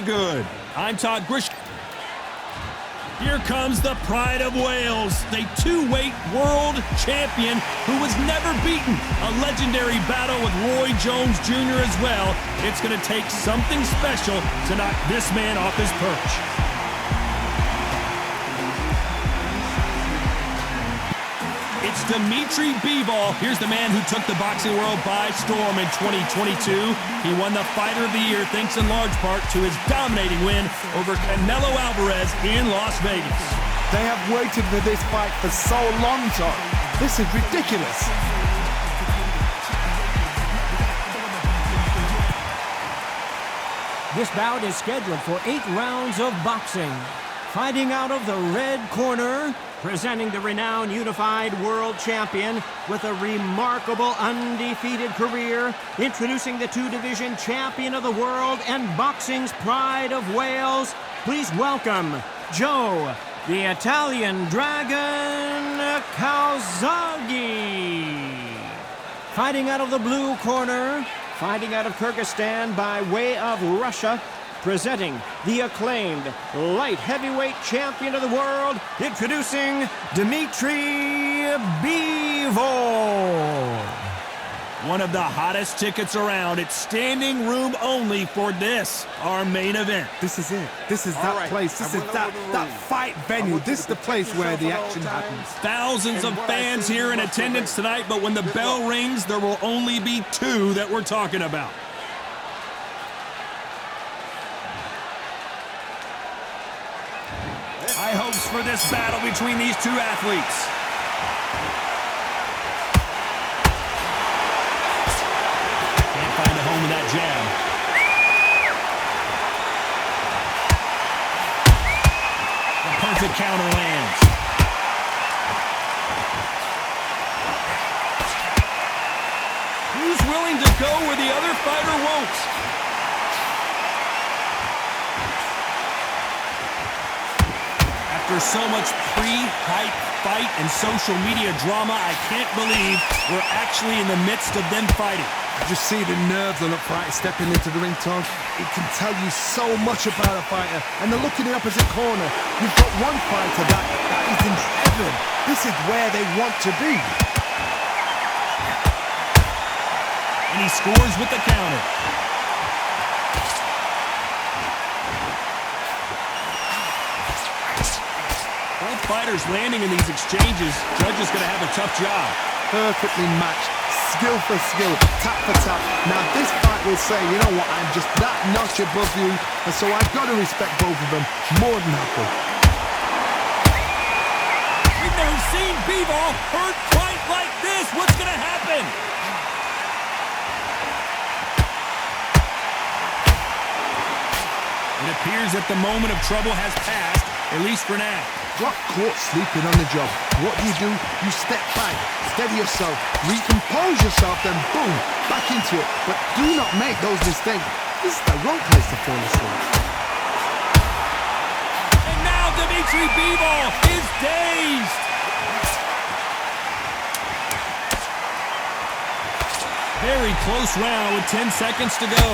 be good. I'm Todd Grisham. Here comes the pride of Wales, the two-weight world champion who was never beaten. A legendary battle with Roy Jones Jr. as well. It's going to take something special to knock this man off his perch. It's Dimitri Bivol. Here's the man who took the boxing world by storm in 2022. He won the Fighter of the Year thanks in large part to his dominating win over Canelo Alvarez in Las Vegas. They have waited for this fight for so long, Todd. This is ridiculous. This bout is scheduled for 8 rounds of boxing. Fighting out of the red corner, presenting the renowned unified world champion with a remarkable undefeated career, introducing the two-division champion of the world and boxing's pride of Wales, please welcome Joe, the Italian Dragon Calzaghe. Fighting out of the blue corner, fighting out of Kyrgyzstan by way of Russia, presenting the acclaimed light heavyweight champion of the world, introducing Dimitri Bivol. One of the hottest tickets around. It's standing room only for this, our main event. This is it. This is that place. This is that fight venue. This is the place where the action happens. Thousands of fans here in attendance tonight, but when the bell rings, there will only be 2 that we're talking about. High hopes for this battle between these 2 athletes. Can't find a home with that jab. The perfect counter lands. Who's willing to go where the other fighter won't? After so much pre-hype fight and social media drama, I can't believe we're actually in the midst of them fighting. Just see the nerves on a fighter stepping into the ring, Tom. It can tell you so much about a fighter. And the look in the opposite corner, you've got one fighter that is in heaven. This is where they want to be. And he scores with the counter. Both fighters landing in these exchanges. Judge is going to have a tough job. Perfectly matched, skill for skill, tap for tap. Now this fight will say, you know what, I'm just that notch above you, and so I've got to respect both of them more than happy. We've never seen Bivol hurt quite like this. What's going to happen? It appears that the moment of trouble has passed, at least for now. Got caught sleeping on the job. What do? You step back, steady yourself, recompose yourself, then boom, back into it. But do not make those mistakes. This is the wrong place to fall asleep. And now Dimitri Bivol is dazed. Very close round with 10 seconds to go.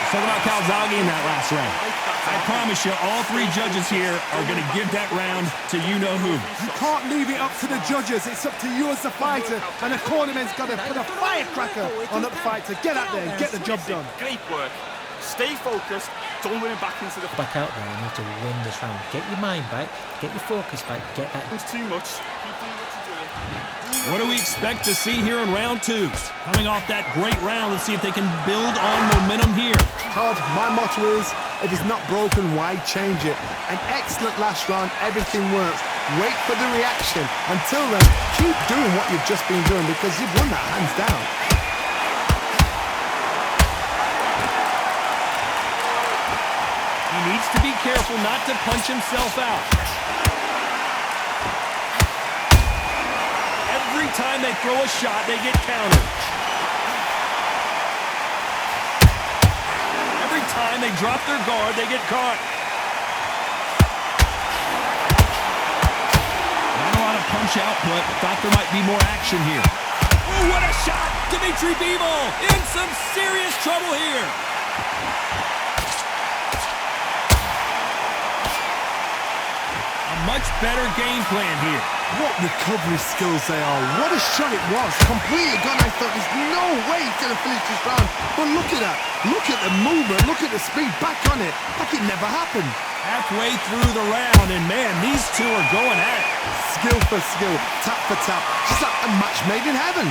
Talk about Calzaghe in that last round. I promise you, all 3 judges here are going to give that round to you-know-who. You can't leave it up to the judges. It's up to you as the fighter. And the cornerman's got to put a firecracker on that fighter. Get out there and get the job done. Great work. Stay focused. Don't win it back into the... Back out there, you need to win this round. Get your mind back. Get your focus back. Get that... It's too much. Keep doing what you're doing. What do we expect to see here in round 2? Coming off that great round, let's see if they can build on momentum here. Todd, my motto is, if it's not broken, why change it? An excellent last round, everything works. Wait for the reaction. Until then, keep doing what you've just been doing because you've won that hands down. He needs to be careful not to punch himself out. Every time they throw a shot, they get countered. Every time they drop their guard, they get caught. Not a lot of punch output. Thought there might be more action here. Oh, what a shot! Dimitri Bivol in some serious trouble here. A much better game plan here. What recovery skills they are. What a shot it was. Completely gone. I thought there's no way he's going to finish this round. But look at that. Look at the movement. Look at the speed. Back on it. Like it never happened. Halfway through the round, and man, these two are going at it. Skill for skill. Tap for tap. Just like a match made in heaven.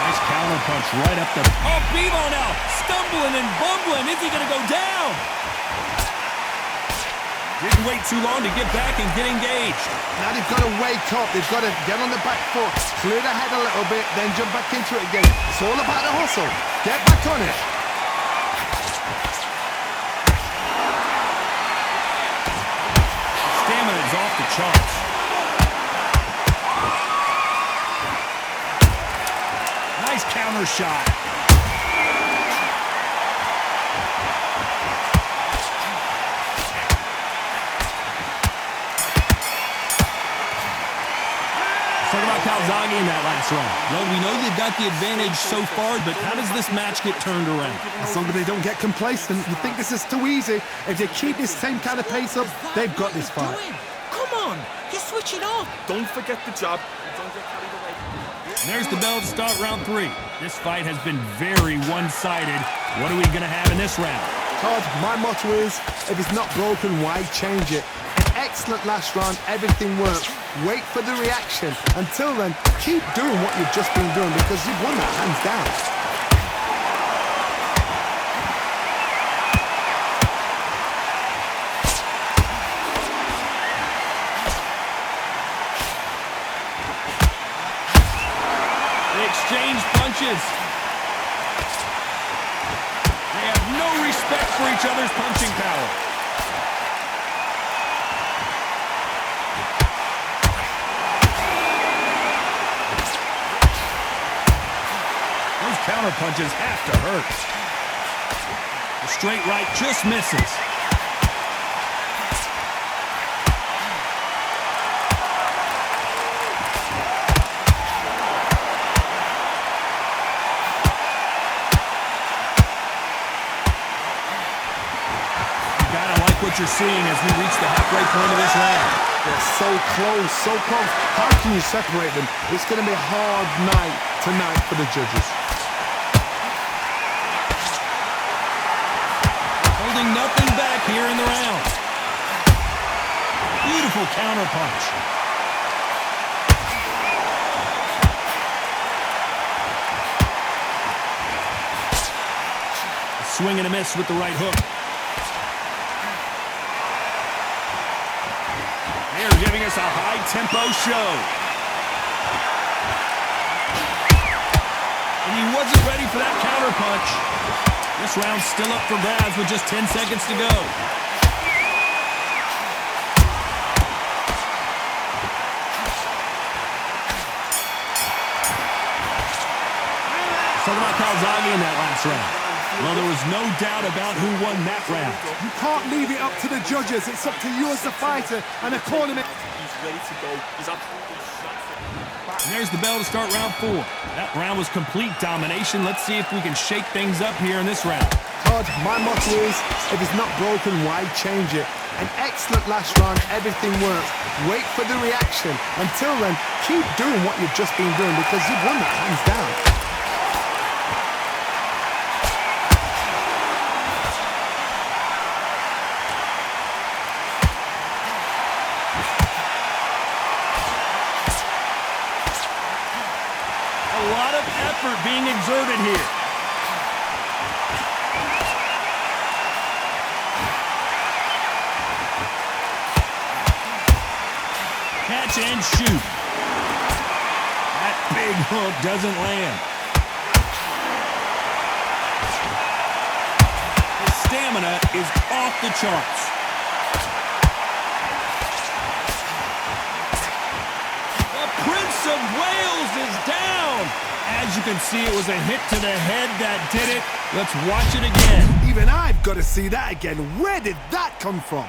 Nice counter punch right up the... Oh, Bivol now stumbling and bumbling. Is he going to go down? Didn't wait too long to get back and get engaged. Now they've got to wake up. They've got to get on the back foot, clear the head a little bit, then jump back into it again. It's all about the hustle. Get back on it. Stamina is off the charts. Nice counter shot. Talk about Calzaghe in that last round. Well, we know they've got the advantage so far, but how does this match get turned around? As long as they don't get complacent, you think this is too easy. If they keep this same kind of pace up, they've got this fight. Come on, you're switching off. Don't forget the jab. Don't get carried away. And there's the bell to start round 3. This fight has been very one-sided. What are we going to have in this round? Todd, my motto is, if it's not broken, why change it? An excellent last round, everything worked. Wait for the reaction. Until then, keep doing what you've just been doing because you've won that hands down. They exchange punches. They have no respect for each other's punching power. Counter punches have to hurt. The straight right just misses. You gotta like what you're seeing as we reach the halfway point of this round. They're so close, so close. How can you separate them? It's going to be a hard night tonight for the judges. Nothing back here in the round. Beautiful counter punch. A swing and a miss with the right hook. They're giving us a high-tempo show. And he wasn't ready for that counter punch. This round's still up for grabs with just 10 seconds to go. Talk about Calzaghe in that last round. Well, there was no doubt about who won that round. You can't leave it up to the judges. It's up to you as the fighter and the corner. He's ready to go. He's absolutely shot. And there's the bell to start round 4. That round was complete domination. Let's see if we can shake things up here in this round. Todd, my motto is, if it's not broken, why change it? An excellent last round, everything works. Wait for the reaction. Until then, keep doing what you've just been doing because you've won that hands down. A lot of effort being exerted here. Catch and shoot. That big hook doesn't land. His stamina is off the charts. The Prince of Wales is down. As you can see, it was a hit to the head that did it. Let's watch it again. Even I've got to see that again. Where did that come from?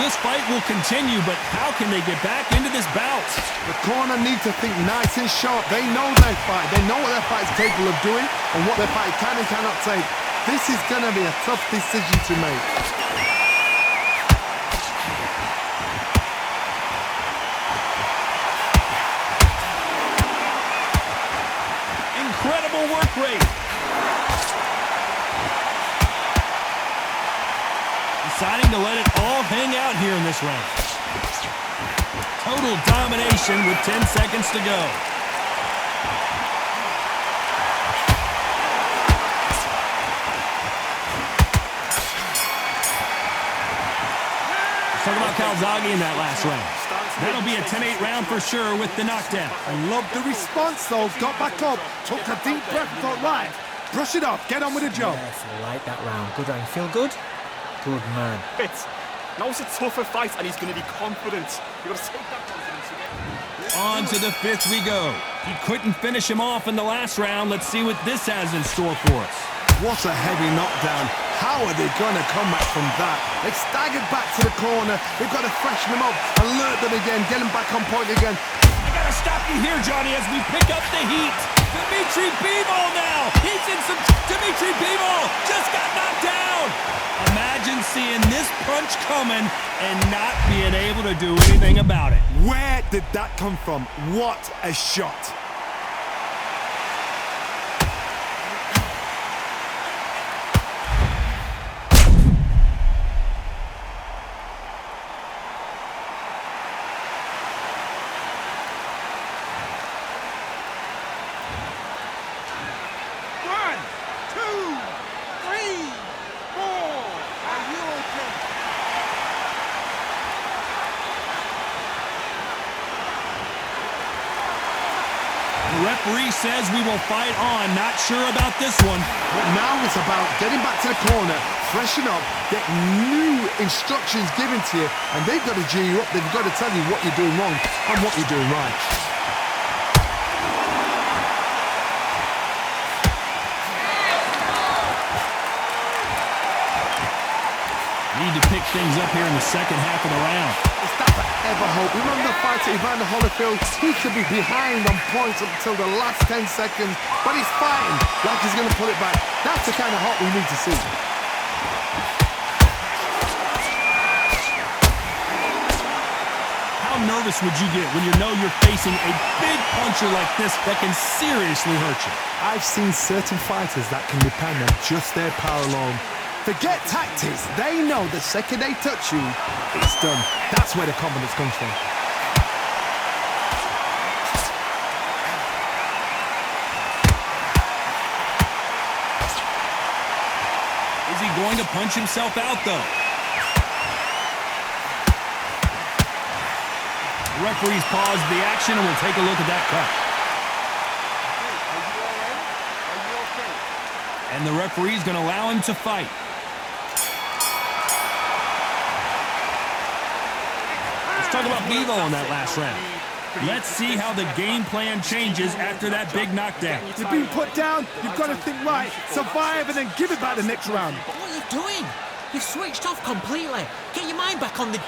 this fight will continue, but how can they get back into this bout? The corner need to think nice and sharp. They know their fight. They know what their fight is capable of doing and what their fight can and cannot take. This is going to be a tough decision to make. Incredible work rate. Deciding to let it all hang out here in this round. Total domination with 10 seconds to go. Let's talk about Calzaghe in that last round. That'll be a 10-8 round for sure with the knockdown. I love the response, though. Got back up, took a deep breath and thought, right, brush it off, get on with the job. Yes, I like that round. Good round. Feel good? Good man. Now it's a tougher fight, and he's going to be confident. You've got to take that confidence again. On to the fifth we go. He couldn't finish him off in the last round. Let's see what this has in store for us. What a heavy knockdown. How are they going to come back from that? They staggered back to the corner. They've got to freshen them up, alert them again, get them back on point again. I got to stop you here, Johnny, as we pick up the heat. Dimitri Bivol now. He's in some... Dimitri Bivol just got knocked down. Imagine seeing this punch coming and not being able to do anything about it. Where did that come from? What a shot. The referee says we will fight on. Not sure about this one. But now it's about getting back to the corner, freshen up, get new instructions given to you, and they've got to G you up. They've got to tell you what you're doing wrong and what you're doing right. Need to pick things up here in the second half of the round. It's that forever hope. Remember the fight at Evander Holyfield? He could be behind on points up until the last 10 seconds, but he's fighting like he's going to pull it back. That's the kind of hope we need to see. How nervous would you get when you know you're facing a big puncher like this that can seriously hurt you? I've seen certain fighters that can depend on just their power alone. Forget tactics. They know the second they touch you, it's done. That's where the confidence comes from. Is he going to punch himself out, though? The referee's paused the action, and we'll take a look at that cut. And the referee's going to allow him to fight. Let's talk about Bivol in that last round. Let's see how the game plan changes after that big knockdown. You've been put down, you've got to think right, survive and then give it back the next round. What are you doing? You've switched off completely. Get your mind back on the...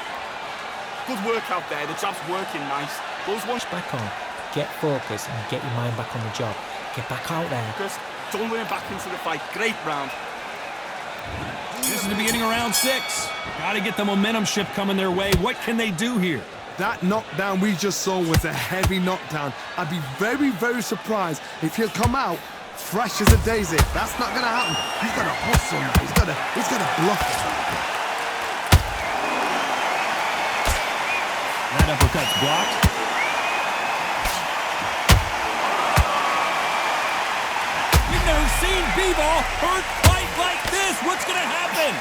Good work out there. The jab's working nice. Those ones Back on. Get focused and get your mind back on the job. Get back out there. focused. Don't win back into the fight. Great round. This is the beginning of round 6. Got to get the momentum shift coming their way. What can they do here? That knockdown we just saw was a heavy knockdown. I'd be very, very surprised if he'll come out fresh as a daisy. That's not going to happen. He's got to hustle now. He's got to bluff it. That uppercut's blocked. We've never seen Bivol hurt fight like this. What's going to happen?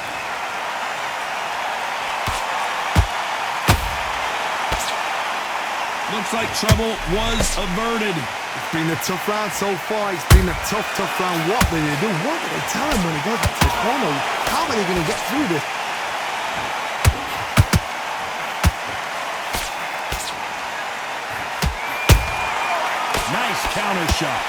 Looks like trouble was averted. It's been a tough round so far. It's been a tough round. What do they do? What do they tell him when he goes back to the corner? How are they going to get through this? Nice counter shot.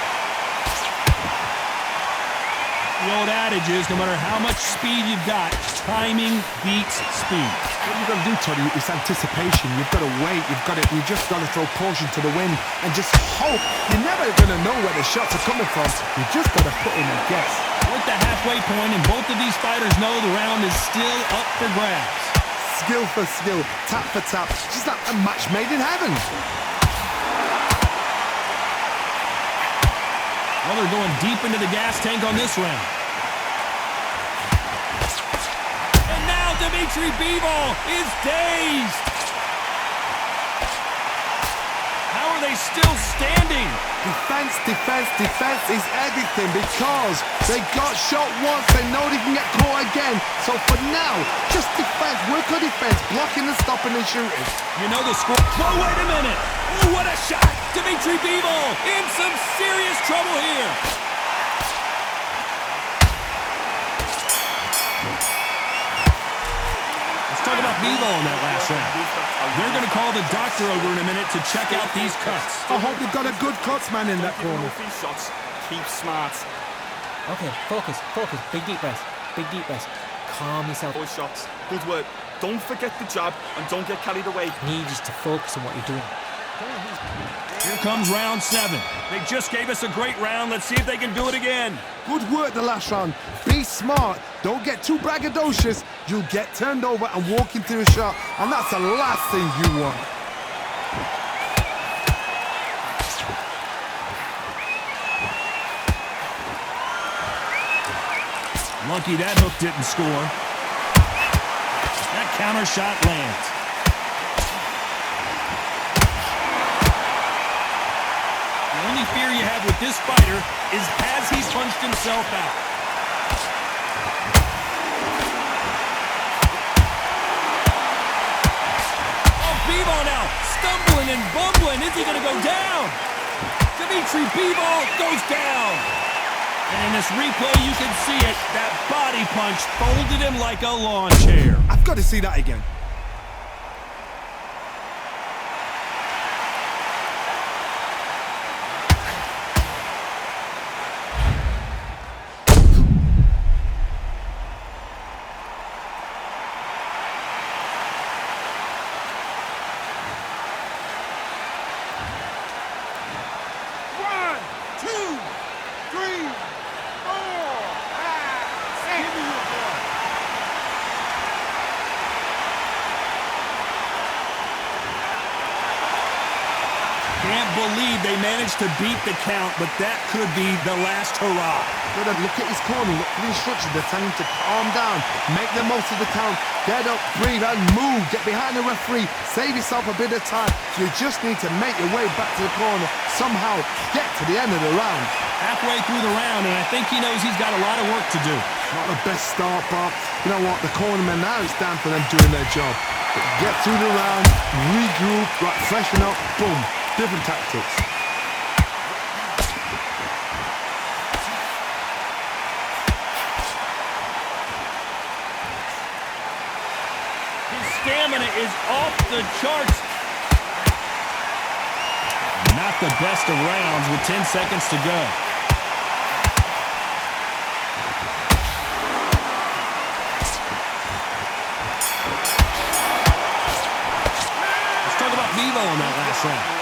The old adage is no matter how much speed you've got, timing beats speed. What you've got to do, Toddy, is anticipation. You've got to wait. You just got to throw caution to the wind and just hope. You're never going to know where the shots are coming from. You just got to put in a guess. We're at the halfway point, and both of these fighters know the round is still up for grabs. Skill for skill, tap for tap, just like a match made in heaven. Well, they're going deep into the gas tank on this round. And now Dimitri Bivol is dazed. How are they still standing? Defense, defense, defense is everything because they got shot once, they know they can get caught again. So for now, just defense, work on defense, blocking and stopping and shooting. You know the score. Oh, wait a minute. Oh, what a shot. Dimitri Bivol in some serious trouble here. Let's talk about Bivol in that last round. They're going to call the doctor over in a minute to check out these cuts. I hope you've got a good cuts man in that corner. These shots, keep smart. Okay, focus. Big deep breath. Calm yourself. Boy shots, good work. Don't forget the jab and don't get carried away. Need you to focus on what you're doing. Here comes round 7. They just gave us a great round. Let's see if they can do it again. Good work the last round. Be smart. Don't get too braggadocious. You'll get turned over and walk into a shot, and that's the last thing you want. Lucky that hook didn't score. That counter shot lands. The only fear you have with this fighter is has he punched himself out? Oh, Bivol now stumbling and bumbling. Is he going to go down? Dimitri Bivol goes down. And in this replay, you can see it. That body punch folded him like a lawn chair. I've got to see that again. Can't believe they managed to beat the count, but that could be the last hurrah. Gotta look at his corner, look for the instructions. They're telling him to calm down, make the most of the count, get up, breathe, and move. Get behind the referee, save yourself a bit of time. You just need to make your way back to the corner, somehow get to the end of the round. Halfway through the round, and I think he knows he's got a lot of work to do. Not the best start, but you know what? The cornermen now, it's down for them doing their job. But get through the round, regroup, right, freshen up, boom. Different tactics. His stamina is off the charts. Not the best of rounds with 10 seconds to go. Let's talk about Bivol in that last round.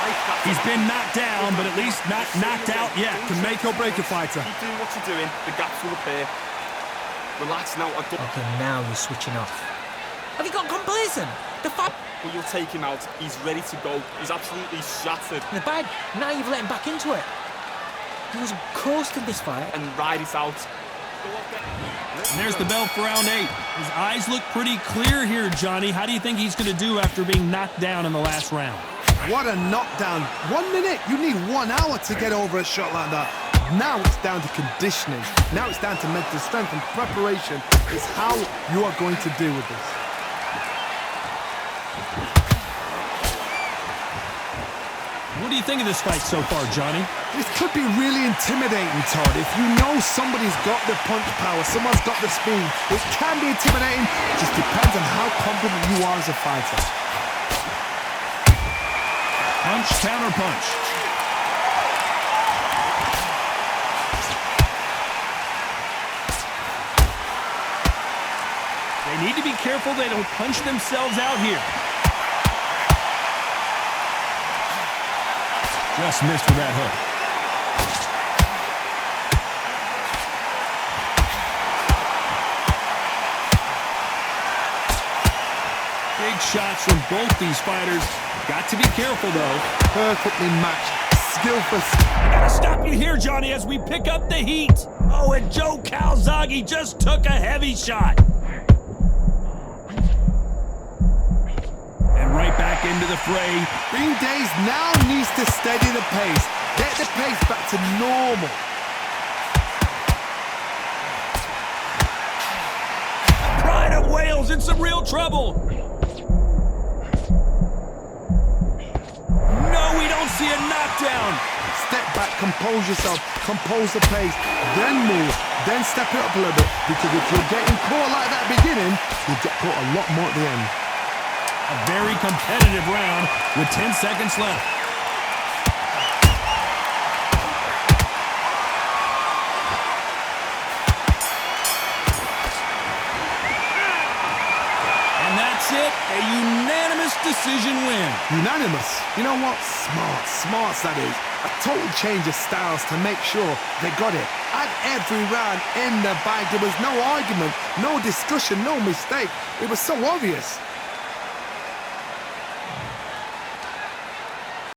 He's been knocked down, but at least not knocked out yet. Can make or break a fighter. Keep doing what you're doing. The gaps will appear. Relax now. Okay, now you're switching off. Have you got complacent? The fact. Well, you'll take him out. He's ready to go. He's absolutely shattered. The bag. Now you've let him back into it. He was coasting this fight. And ride it out. And there's the bell for round 8. His eyes look pretty clear here, Johnny. How do you think he's going to do after being knocked down in the last round? What a knockdown. 1 minute. You need 1 hour to get over a shot like that. Now it's down to conditioning. Now it's down to mental strength and preparation. It's how you are going to deal with this. What do you think of this fight so far, Johnny? This could be really intimidating, Todd. If you know somebody's got the punch power, someone's got the speed, it can be intimidating. It just depends on how confident you are as a fighter. Punch, counter punch. They Need to be careful they don't punch themselves out here. Just missed with that hook. Big shots from both these fighters. Got to be careful, though. Perfectly matched. Skillful. I gotta stop you here, Johnny, as we pick up the heat. Oh, and Joe Calzaghe just took a heavy shot. And right back into the fray. Green Days now needs to steady the pace. Get the pace back to normal. Pride of Wales in some real trouble. No, we don't see a knockdown. Step back, compose yourself, compose the pace, then move, then step it up a little bit. Because if you're getting caught like that at the beginning, you'll get caught a lot more at the end. A very competitive round with 10 seconds left. And that's it, a unanimous decision win. Unanimous. You know what? Smarts that is. A total change of styles to make sure they got it. At every round in the bag, there was no argument, no discussion, no mistake. It was so obvious.